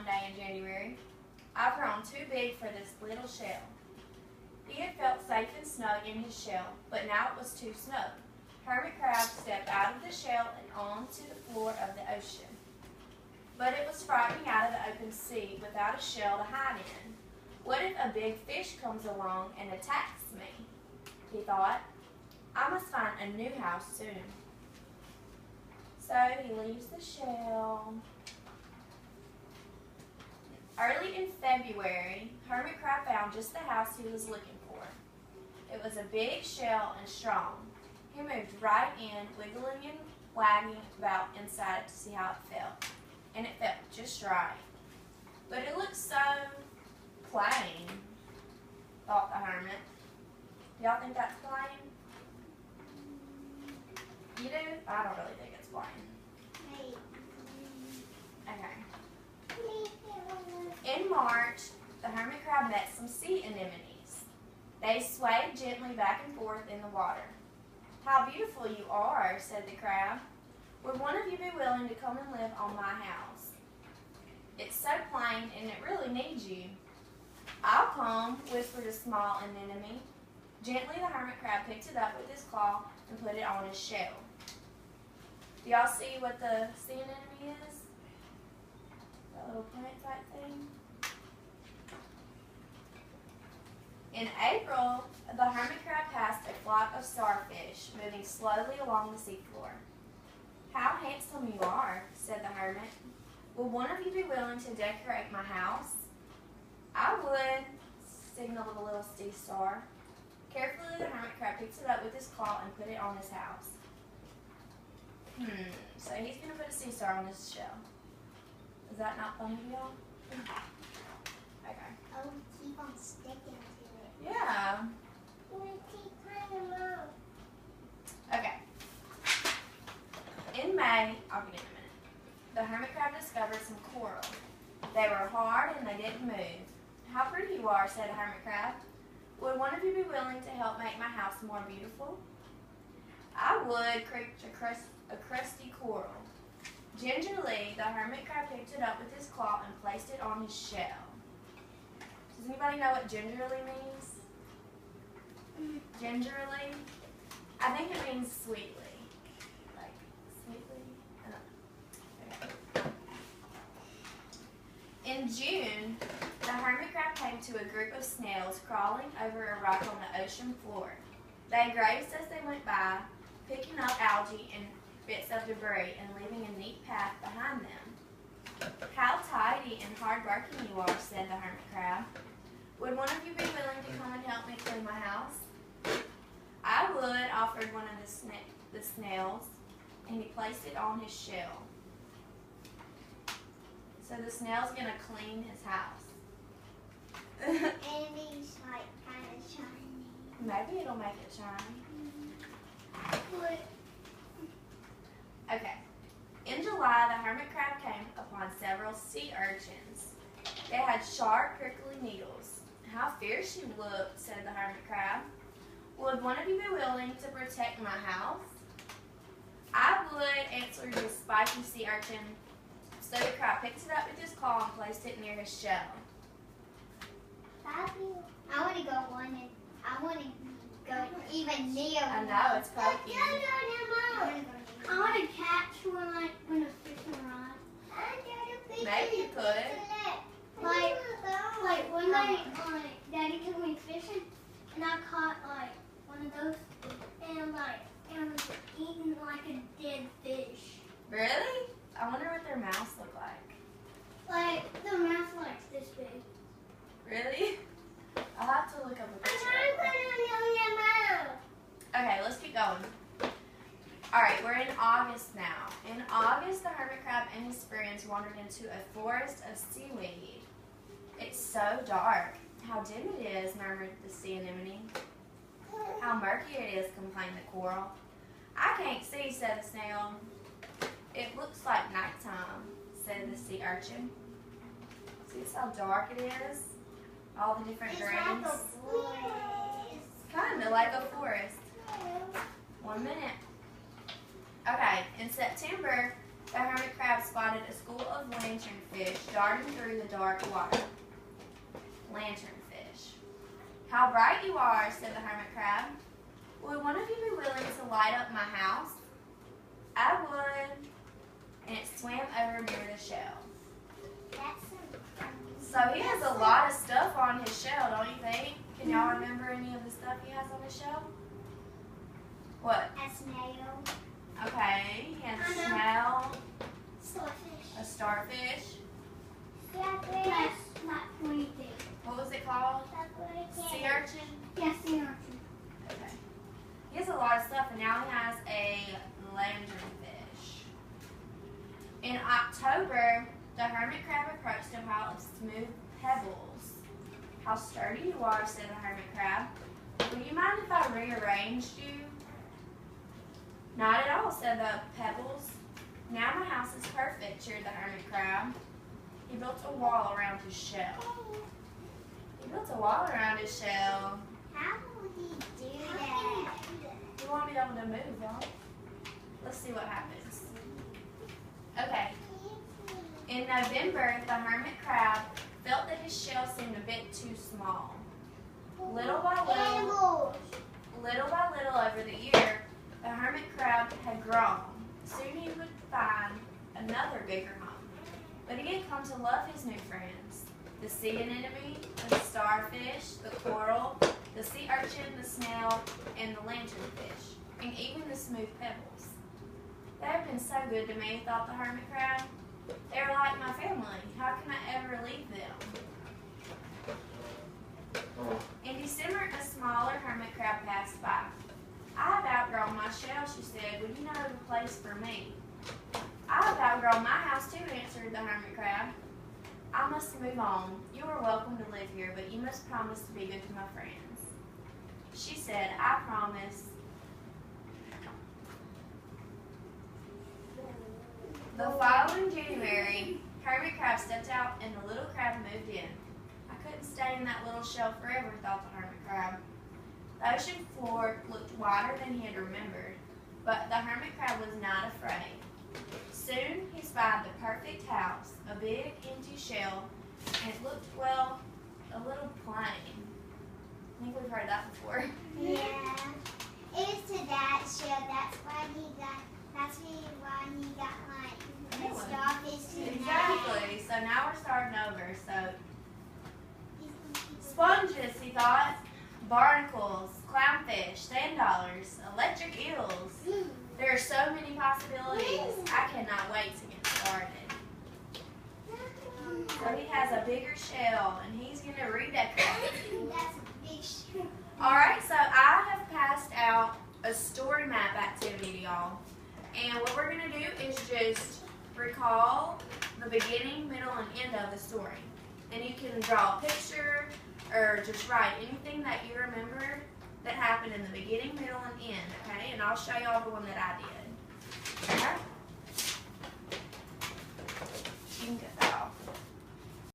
one day in January. "I've grown too big for this little shell." He had felt safe and snug in his shell, but now it was too snug. Hermit Crab stepped out of the shell and onto the floor of the ocean. But it was frightening out of the open sea without a shell to hide in. "What if a big fish comes along and attacks me?" he thought. "I must find a new house soon." So he leaves the shell. Early in February, Hermit Crab found just the house he was looking for. It was a big shell and strong. He moved right in, wiggling and wagging about inside to see how it felt. And it felt just right. But it looked so plain, thought the hermit. Y'all think that's plain? You do? I don't really think it's plain. Okay. In March, the hermit crab met some sea anemones. They swayed gently back and forth in the water. "How beautiful you are," said the crab. "Would one of you be willing to come and live on my house? It's so plain and it really needs you." "I'll come," whispered a small anemone. Gently, the hermit crab picked it up with his claw and put it on his shell. Do y'all see what the sea anemone is? That little plant type thing. In April, the hermit crab passed a flock of starfish moving slowly along the seafloor. "How handsome you are," said the hermit. "Would one of you be willing to decorate my house?" "I would," signaled the little sea star. Carefully, the hermit crab picked it up with his claw and put it on his house. So he's going to put a sea star on his shell. Is that not funny to y'all? Okay. Oh, keep on sticking to it. Yeah. Okay. In May, I'll get in a minute, the hermit crab discovered some coral. They were hard and they didn't move. "How pretty you are," said the hermit crab. "Would one of you be willing to help make my house more beautiful?" "I would," creaked a crusty coral. Gingerly, the hermit crab picked it up with his claw and placed it on his shell. Does anybody know what gingerly means? Gingerly? I think it means sweetly. Like, sweetly? I don't know. Okay. In June, the hermit crab came to a group of snails crawling over a rock on the ocean floor. They grazed as they went by, picking up algae and bits of debris and leaving a neat path behind them. "How tidy and hard-working you are," said the hermit crab. "Would one of you be willing to come and help me clean my house?" "I would," offered one of the snails, and he placed it on his shell. So the snail's going to clean his house. And he's like kind of shiny. Maybe it'll make it shiny. Okay. In July, the hermit crab came upon several sea urchins. They had sharp, prickly needles. "How fierce you look," said the hermit crab. "Would one of you be willing to protect my house?" "I would," answered the spiky sea urchin. So the crab picked it up with his claw and placed it near his shell. I want to go on and I want to go even near. I know, it's poking. I want to catch when a fish runs. Maybe you could. Like when my daddy took me fishing and I caught like one of those and it was eating like a dead fish. Really? I wonder what their mouths look like. Like the mouth like this big. Really? I'll have to look up a picture. Okay, let's keep going. Alright, we're in August now. In August, the hermit crab and his friends wandered into a forest of seaweed. "It's so dark. How dim it is," murmured the sea anemone. "How murky it is," complained the coral. "I can't see," said the snail. "It looks like nighttime," said the sea urchin. See how dark it is? All the different grains. Like a forest. Kind of like a forest. 1 minute. Okay, in September, the hermit crab spotted a school of lanternfish darting through the dark water. Lanternfish. How bright you are, said the hermit crab. Would one of you be willing to light up my house? I would. And it swam over near the shell. So he has a lot of stuff on his shell, don't you think? Can y'all remember any of the stuff he has on his shell? What? A snail. Okay, he has a snail, Starfish. a starfish. That's not pointy thing. What was it called? Sea urchin? Yes, sea urchin. Okay. He has a lot of stuff, and now he has a lanternfish. In October, the hermit crab approached a pile of smooth pebbles. How sturdy you are, said the hermit crab. Would you mind if I rearranged you? Not at all, said the pebbles. Now my house is perfect, cheered the hermit crab. He built a wall around his shell. He built a wall around his shell. How will he do that? He won't be able to move, y'all. Let's see what happens. Okay. In November, the hermit crab felt that his shell seemed a bit too small. Little by little over the year, the hermit crab had grown. Soon he would find another bigger home. But he had come to love his new friends. The sea anemone, the starfish, the coral, the sea urchin, the snail, and the lanternfish, and even the smooth pebbles. They have been so good to me, thought the hermit crab. They are like my family. How can I ever leave them? In December, a smaller hermit crab passed by. I have outgrown my shell, she said. Would you know a place for me? I have outgrown my house too, answered the hermit crab. I must move on. You are welcome to live here, but you must promise to be good to my friends. She said, I promise. The following January, hermit crab stepped out and the little crab moved in. I couldn't stay in that little shell forever, thought the hermit crab. The ocean floor looked wider than he had remembered, but the hermit crab was not afraid. Soon he spied the perfect house, a big empty shell, and it looked, well, a little plain. I think we've heard that before. Yeah. It was to that shell. That's why he got like the starfish to Exactly. So now we're starting over. So sponges, he thought, barnacles, clownfish, sand dollars, electric eels. There are so many possibilities. I cannot wait to get started. So he has a bigger shell, and he's going to redecorate. That's a big shell. All right, so I have passed out a story map activity to y'all. And what we're going to do is just recall the beginning, middle, and end of the story. And you can draw a picture or just write anything that you remember that happened in the beginning, middle, and end, okay? And I'll show y'all the one that I did. Okay? You can get that.